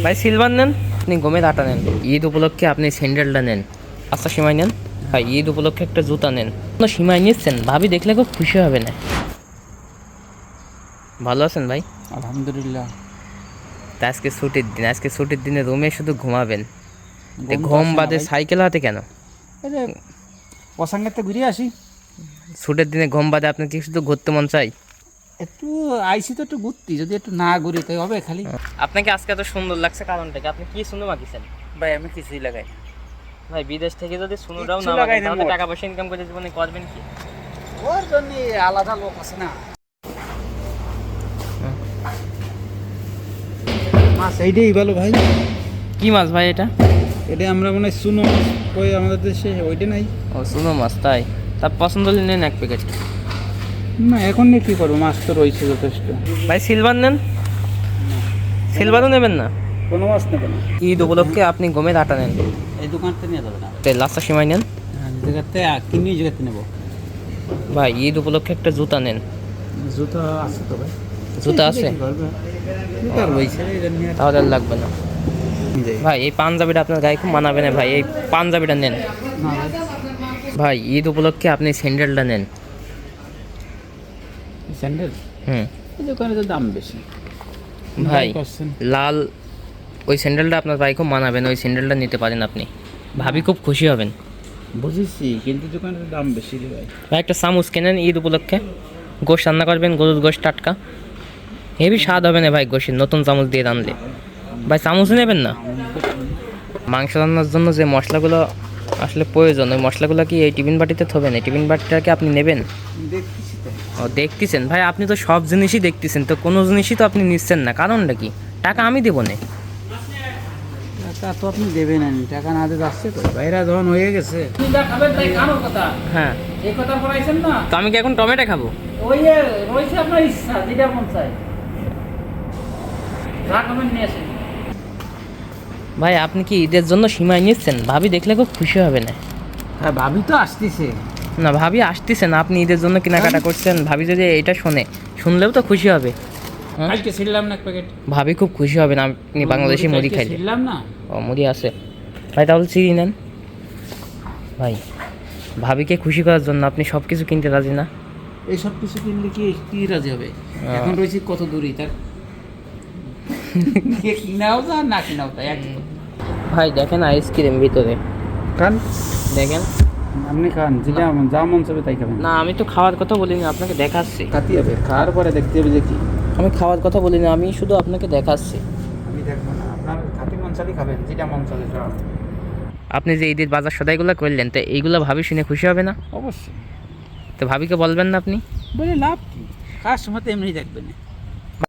ভাই সিলভার নেন, আপনি গমের আটা নেন। ঈদ উপলক্ষে আপনি স্যান্ডেলটা নেন। আচ্ছা সীমাই নেন ভাই, ঈদ উপলক্ষে একটা জুতা নেন। সীমাই নিচ্ছেন, ভাবি দেখলে খুব খুশি হবে না। ভালো আছেন ভাই? আলহামদুলিল্লাহ। তা আজকে ছুটির দিন, আজকে ছুটির দিনে রুমে শুধু ঘুমাবেন। ঘুম তো ঘুম আসে না বাদে ভাই। সাইকেল হাতে কেন? এই যে পছন্দের ঘুরে আসি। ছুটির দিনে ঘুম বাদে আপনার কি শুধু ঘুরতে মন চাই? একটু আইসি তো একটু ঘুরতি, যদি একটু না ঘুরি তাই হবে খালি। আপনাকে আজকে এত সুন্দর লাগছে কারণটা কি? আপনি কি সুন্দর মাখিয়েছেন? ভাই আমি কিছুই লাগাই না। ভাই বিদেশ থেকে যদি সুনুরাও কিচ্ছু না লাগাই মাখেন না তাহলে মোট। টাকা পয়সা ইনকাম করে জীবনে করবেন কি? ওর জন্য আলাদা লোক আছে না। মাছ এইটাই ভালো ভাই। কি মাছ ভাই এটা? এটা আমরা মনে হয় শুনো মাছ কই আমাদের দেশে, ওইটা নাই। ও সুনো মাছ, তাই? তার পছন্দ হলে নেন এক প্যাকেট। না এখন নিয়ে কী করবো, মাছ তো রয়েছে যথেষ্ট। ভাই সিলভার নেন। সিলভারও নেবেন না? কোনো মাছ নেবে না। ঈদ উপলক্ষে আপনি গমের আটা নেন। এই দোকানটা নিয়ে যাবে না। তাই লাচ্ছা সিমাই নেন। জায়গাতে কিনে জায়গাতে নেবো। ভাই ঈদ উপলক্ষে একটা জুতা নেন। জুতা আছে তো ভাই। জুতা আছে? জুতা রয়েছে, এটা নিয়ে তাহলে আর লাগবে না। ভাই এই পাঞ্জাবিটা আপনার গায়ে খুব মানাবে না ভাই, এই পাঞ্জাবিটা নেন। না ভাই। ভাই ঈদ উপলক্ষে আপনি স্যান্ডেলটা নেন। স্যান্ডেল হুম এই দোকানে তো দাম বেশি ভাই, করছেন। লাল ওই স্যান্ডেলটা আপনার ভাই খুব মানাবেন, ওই স্যান্ডেলটা নিতে পারেন আপনি। ভাবি খুব খুশি হবেন। বুঝেছি, কিন্তু দোকানে তো দাম বেশি রে ভাই। ভাই একটা চামচ কেনেন ঈদ উপলক্ষে, গোশ রান্না করবেন, গরুর গোশ টাটকা, হেভি স্বাদ হবে না ভাই গোশের, নতুন চামচ দিয়ে রানলে। ভাই চামচ নেবেন না? মাংস রান্নার জন্য যে মশলাগুলো আসলে প্রয়োজন, ওই মশলাগুলো কি এই টিফিন বাটিতে থবেন? এই টিফিন বাটিটাকে আপনি নেবেন? দেখতেছি তো। ও দেখতেছেন ভাই, আপনি তো সব জিনিসই দেখতেছেন, তো কোনো জিনিসই তো আপনি নিচ্ছেন না, কারণটা কি? টাকা আমি দেবো না। টাকা তো আপনি দেবেন না, টাকা না দিতে আসছে তো ভাইরা যখন হয়ে গেছে। হ্যাঁ, এই কথা বলাইছেন না। তো আমি কি এখন টমেটো খাবো? ওই রয়েছে আপনার ইচ্ছা, যেটা মন চাই যা কমেন্ট নিয়ে আসেন। ভাই আপনি কি ঈদের জন্য সীমাই নিচ্ছেন? ভাবি দেখলে খুব খুশি হবে না। হ্যাঁ ভাবি তো আসতেছে। না ভাবি আসতেছে না, আপনি ঈদের জন্য কেনাকাটা করছেন, ভাবি যদি এটা শুনলেও তো খুশি হবে। হ্যাঁ? কালকে ছিলাম না এক প্যাকেট। ভাবি খুব খুশি হবে না আপনি বাংলাদেশি মুড়ি খাইলে। ছিলাম না। ও মুড়ি আছে ভাই, তাহলে চিনি নেন। ভাই ভাবিকে খুশি করার জন্য আপনি সব কিছু কিনতে রাজি না? এই সব কিছু কিনলে কি কি রাজি হবে? এখন রয়েছে কত দূরই তার। কে কিনাও যা না কিনাও তাই এক। ভাই দেখেন আইসক্রিম ভিতরে, খান, দেখেন। আপনি খান, যেটা যা মন চাবে তাই খাবেন। না আমি তো খাওয়ার কথা বলিনি, আপনাকে দেখাচ্ছি। খাতে হবে, খাওয়ার পরে দেখতে হবে যে কি। আমি খাওয়ার কথা বলিনি, আমি শুধু আপনাকে দেখাচ্ছি। আমি দেখবো না, আপনার খাতে মন চালি খাবেন, যেটা মন চলে সব। আপনি যে ঈদের বাজার সদাইগুলো করলেন, তো এইগুলো ভাবি শুনে খুশি হবে না? অবশ্যই। তো ভাবিকে বলবেন না আপনি? বলে লাভ কি, খাওয়ার সময় তো এমনি দেখবেন।